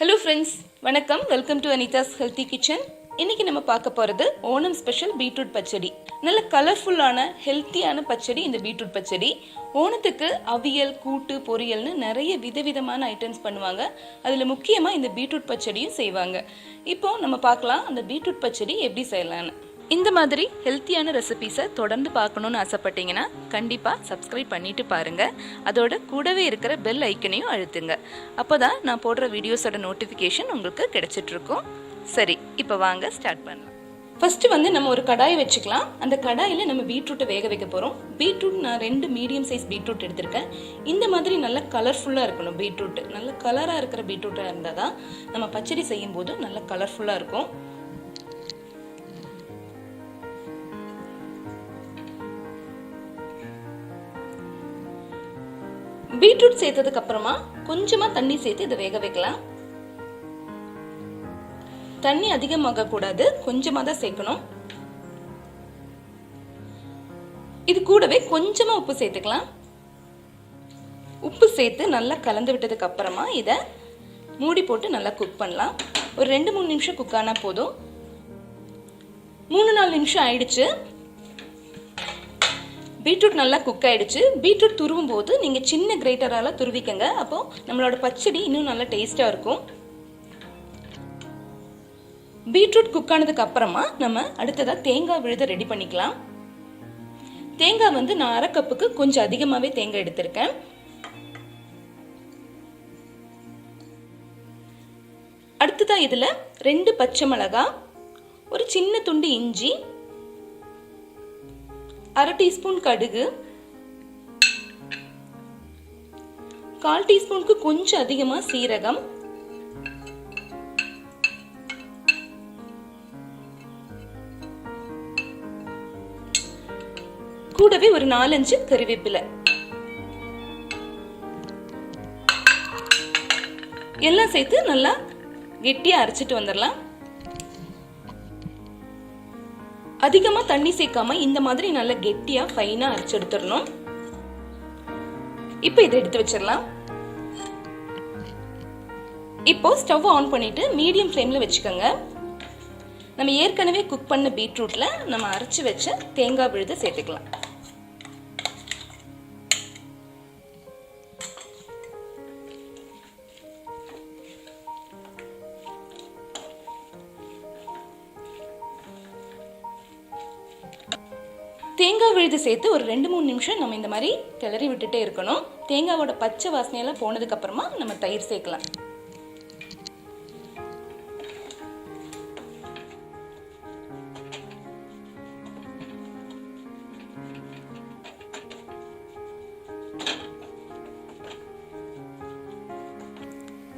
Hello friends, வணக்கம். Welcome to Anita's Healthy Kitchen. இன்னைக்கு நம்ம பார்க்க போறது ஓணம் ஸ்பெஷல் பீட்ரூட் பச்சடி. நல்ல கலர்ஃபுல்லான ஹெல்த்தியான பச்சடி இந்த பீட்ரூட் பச்சடி. ஓணத்துக்கு அவியல், கூட்டு, பொரியல்னு நிறைய விதவிதமான ஐட்டம்ஸ் பண்ணுவாங்க. அதுல முக்கியமா இந்த பீட்ரூட் பச்சடியும் செய்வாங்க. இப்போ நம்ம பார்க்கலாம் அந்த பீட்ரூட் பச்சடி எப்படி செய்யலாம்னு. இந்த மாதிரி ஹெல்த்தியான ரெசிபீஸை தொடர்ந்து பார்க்கணுன்னு ஆசைப்பட்டீங்கன்னா கண்டிப்பாக சப்ஸ்கிரைப் பண்ணிட்டு பாருங்கள். அதோட கூடவே இருக்கிற பெல் ஐக்கனையும் அழுத்துங்க. அப்போ தான் நான் போடுற வீடியோஸோட நோட்டிஃபிகேஷன் உங்களுக்கு கிடைச்சிட்ருக்கோம். சரி, இப்போ வாங்க ஸ்டார்ட் பண்ணலாம். ஃபஸ்ட்டு நம்ம ஒரு கடாயை வச்சுக்கலாம். அந்த கடாயில் நம்ம பீட்ரூட்டை வேக வைக்க போகிறோம். பீட்ரூட் நான் 2 மீடியம் சைஸ் பீட்ரூட் எடுத்திருக்கேன். இந்த மாதிரி நல்லா கலர்ஃபுல்லாக இருக்கணும். பீட்ரூட் நல்ல கலராக இருக்கிற பீட்ரூட்டாக இருந்தால் தான் நம்ம பச்சடி செய்யும் போது நல்லா கலர்ஃபுல்லாக இருக்கும். பீட்ரூட் சேர்த்ததுக்கு அப்புறமா கொஞ்சமா தண்ணி சேர்த்து இதை வேக வைக்கலாம். தண்ணி அதிகமாக கூடாது, கொஞ்சமா தான் சேர்க்கணும். இது கூடவே கொஞ்சமா உப்பு சேர்த்துக்கலாம். உப்பு சேர்த்து நல்லா கலந்து விட்டதுக்கு அப்புறமா இதை மூடி போட்டு நல்லா குக் பண்ணலாம். ஒரு 2-3 நிமிஷம் குக் ஆனா போதும். 3-4 நிமிஷம் ஆயிடுச்சு. பீட்ரூட் நல்லா குக் ஆயிடுச்சு. பீட்ரூட் துருவும் போது நீங்க சின்ன கிரேட்டரால துருவிக்கங்க. அப்போ நம்மளோட பச்சடி இன்னும் நல்லா டேஸ்டா இருக்கும். பீட்ரூட் குக் ஆனதுக்கு அப்புறமா நம்ம அடுத்ததா தேங்காய் விழுத ரெடி பண்ணிக்கலாம். தேங்காய் நான் 1/2 கப்புக்கு கொஞ்சம் அதிகமாவே தேங்காய் எடுத்திருக்கேன். அடுத்ததா இதுல 2 பச்சை மிளகாய், ஒரு சின்ன துண்டு இஞ்சி, 1/2 டீஸ்பூன் கடுகு, 1/4 டீஸ்பூனுக்கு கொஞ்சம் அதிகமா சீரகம், கூடவே ஒரு 4-5 கறிவேப்பிலை. எல்லாம் சேர்த்து நல்லா கெட்டியா அரைச்சிட்டு வந்துடலாம். அதிகமா தண்ணி சேர்க்காம இந்த மாதிரி நல்லா கெட்டியா ஃபைனா அரைச்சு எடுத்துடணும். இப்போ இதை எடுத்து வச்சிடலாம். இப்போ ஸ்டவ் ஆன் பண்ணிட்டு மீடியம் ஃப்ளேம்ல வச்சுக்கோங்க. நம்ம ஏற்கனவே குக் பண்ண பீட்ரூட்ல நம்ம அரைச்சு வச்ச தேங்காய் விழுத சேர்த்துக்கலாம். தேங்காய் விழுது சேர்த்து ஒரு 2-3 நிமிஷம் நம்ம இந்த மாதிரி கிளறி விட்டுட்டே இருக்கணும். தேங்காவோட பச்சை வாசனையெல்லாம் போனதுக்கு அப்புறமா நம்ம தயிர் சேர்க்கலாம்.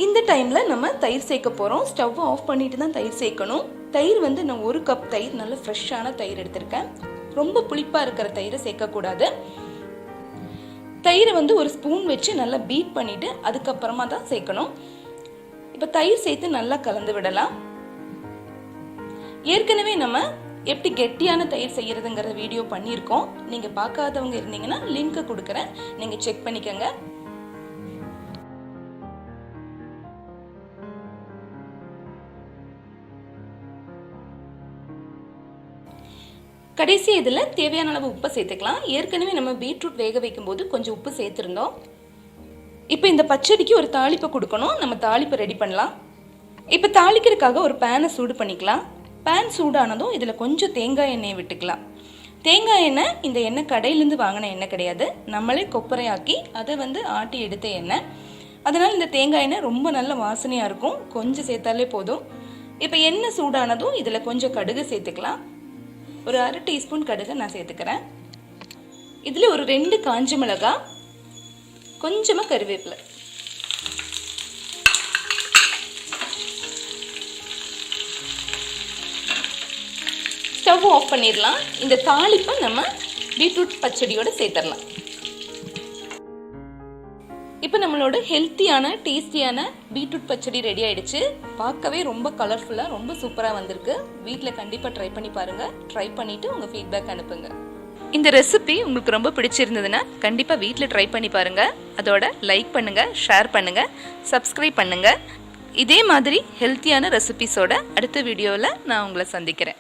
இந்த டைம்ல நம்ம தயிர் சேர்க்க போறோம். ஸ்டவ் ஆஃப் பண்ணிட்டு தான் தயிர் சேர்க்கணும். தயிர் நான் 1 கப் தயிர், நல்ல ஃப்ரெஷ்ஷான தயிர் எடுத்திருக்கேன். ரொம்ப புளிப்பா இருக்கிற தயிரை சேர்க்கக்கூடாது. தயிரை ஒரு ஸ்பூன் வச்சு நல்லா பீட் பண்ணிட்டு அதுக்கப்புறமா தான் சேர்க்கணும். இப்போ தயிர் சேர்த்து நல்லா கலந்து விடலாம். ஏற்கனவே நம்ம எப்படி கெட்டியான தயிர் செய்யறதுங்கிற வீடியோ பண்ணியிருக்கோம். நீங்க பார்க்காதவங்க இருந்தீங்கன்னா லிங்க் கொடுக்குறேன், நீங்க செக் பண்ணிக்கங்க. கடைசி இதில் தேவையான அளவு உப்பை சேர்த்துக்கலாம். ஏற்கனவே நம்ம பீட்ரூட் வேக வைக்கும் போது கொஞ்சம் உப்பு சேர்த்துருந்தோம். இப்போ இந்த பச்சடிக்கு ஒரு தாளிப்பை கொடுக்கணும். நம்ம தாளிப்பை ரெடி பண்ணலாம். இப்போ தாளிக்கிறதுக்காக ஒரு பேனை சூடு பண்ணிக்கலாம். பேன் சூடானதும் இதில் கொஞ்சம் தேங்காய் எண்ணெயை விட்டுக்கலாம். தேங்காய் எண்ணெய் இந்த எண்ணெய் கடையிலேருந்து வாங்கின எண்ணெய் கிடையாது, நம்மளே கொப்பரையாக்கி அதை ஆட்டி எடுத்த எண்ணெய். அதனால் இந்த தேங்காய் எண்ணெய் ரொம்ப நல்ல வாசனையாக இருக்கும். கொஞ்சம் சேர்த்தாலே போதும். இப்போ எண்ணெய் சூடானதும் இதில் கொஞ்சம் கடுகு சேர்த்துக்கலாம். ஒரு 1/2 டீஸ்பூன் கடுகு நான் சேர்த்துக்கிறேன். இதில் ஒரு 2 காஞ்ச மிளகாய், கொஞ்சமாக கறிவேப்பிலை. ஸ்டவ் ஆஃப் பண்ணிடலாம். இந்த தாளிப்பை நம்ம பீட்ரூட் பச்சடியோட சேர்த்துடலாம். இப்போ நம்மளோட ஹெல்த்தியான டேஸ்டியான பீட்ரூட் பச்சடி ரெடி ஆயிடுச்சு. பார்க்கவே ரொம்ப கலர்ஃபுல்லாக ரொம்ப சூப்பராக வந்திருக்கு. வீட்டில் கண்டிப்பாக ட்ரை பண்ணி பாருங்கள். ட்ரை பண்ணிவிட்டு உங்கள் ஃபீட்பேக் அனுப்புங்க. இந்த ரெசிபி உங்களுக்கு ரொம்ப பிடிச்சிருந்ததுன்னா கண்டிப்பாக வீட்டில் ட்ரை பண்ணி பாருங்கள். அதோட லைக் பண்ணுங்கள், ஷேர் பண்ணுங்கள், சப்ஸ்கிரைப் பண்ணுங்கள். இதே மாதிரி ஹெல்த்தியான ரெசிபிஸோட அடுத்த வீடியோவில் நான் உங்களை சந்திக்கிறேன்.